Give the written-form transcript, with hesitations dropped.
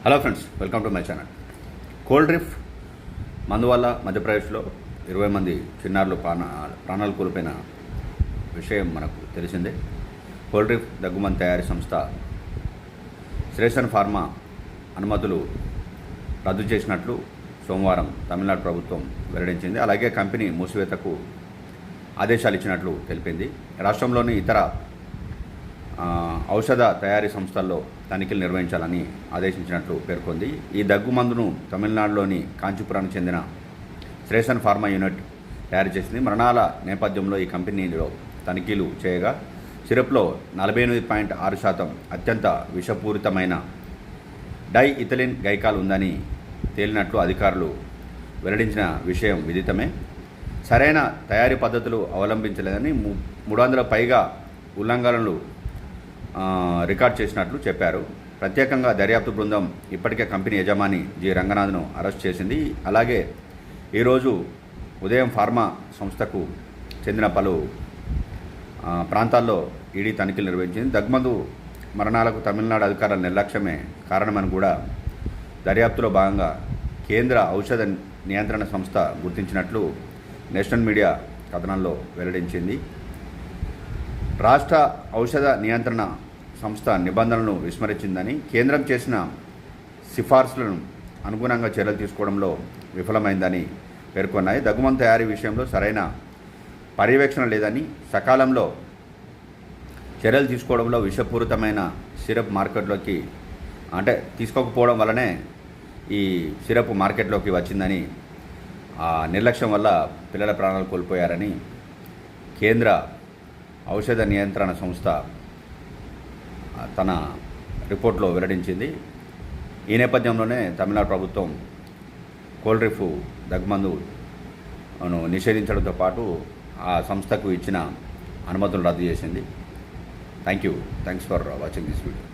Hello friends, welcome to my channel. Coldrif మందు వల్ల మధ్యప్రదేశ్లో 20 మంది చిన్నారులు ప్రాణాలు కోల్పోయిన విషయం మనకు తెలిసిందే. కోల్డ్ డ్రిఫ్ దగ్గుమంది తయారీ సంస్థ శ్రేషన్ ఫార్మా అనుమతులు రద్దు చేసినట్లు సోమవారం తమిళనాడు ప్రభుత్వం వెల్లడించింది. అలాగే కంపెనీ మూసివేతకు ఆదేశాలు ఇచ్చినట్లు తెలిపింది. రాష్ట్రంలోని ఇతర ఔషధ తయారీ సంస్థల్లో తనిఖీలు నిర్వహించాలని ఆదేశించినట్లు పేర్కొంది. ఈ దగ్గు మందును తమిళనాడులోని కాంచీపురానికి చెందిన శ్రేషన్ ఫార్మా యూనిట్ తయారు చేసింది. మరణాల నేపథ్యంలో ఈ కంపెనీలో తనిఖీలు చేయగా సిరప్లో 48.6% అత్యంత విషపూరితమైన డైఇథిలిన్ గైకాల్ ఉందని తేలినట్లు అధికారులు వెల్లడించిన విషయం విదితమే. సరైన తయారీ పద్ధతులు అవలంబించలేదని 300 పైగా ఉల్లంఘనలు రికార్డ్ చేసినట్లు చెప్పారు. ప్రత్యేకంగా దర్యాప్తు బృందం ఇప్పటికే కంపెనీ యజమాని జి రంగనాథ్ను అరెస్ట్ చేసింది. అలాగే ఈరోజు ఉదయం ఫార్మా సంస్థకు చెందిన పలు ప్రాంతాల్లో ఈడీ తనిఖీలు నిర్వహించింది. దగ్గుమందు మరణాలకు తమిళనాడు అధికారుల నిర్లక్ష్యమే కారణమని కూడా దర్యాప్తులో భాగంగా కేంద్ర ఔషధ నియంత్రణ సంస్థ గుర్తించినట్లు నేషనల్ మీడియా కథనంలో వెల్లడించింది. రాష్ట్ర ఔషధ నియంత్రణ సంస్థ నిబంధనలను విస్మరించిందని, కేంద్రం చేసిన సిఫార్సులను అనుగుణంగా చర్యలు తీసుకోవడంలో విఫలమైందని పేర్కొన్నాయి. దగ్గుమందు తయారీ విషయంలో సరైన పర్యవేక్షణ లేదని, సకాలంలో చర్యలు తీసుకోవడంలో విషపూరితమైన సిరప్ మార్కెట్లోకి తీసుకోకపోవడం వల్లనే ఈ సిరప్ మార్కెట్లోకి వచ్చిందని, ఆ నిర్లక్ష్యం వల్ల పిల్లల ప్రాణాలు కోల్పోయారని కేంద్ర ఔషధ నియంత్రణ సంస్థ తన రిపోర్ట్లో వెల్లడించింది. ఈ నేపథ్యంలోనే తమిళనాడు ప్రభుత్వం కోల్డ్ డ్రిఫ్ దగ్గుమందును నిషేధించడంతో పాటు ఆ సంస్థకు ఇచ్చిన అనుమతులు రద్దు చేసింది. Thanks for watching this video.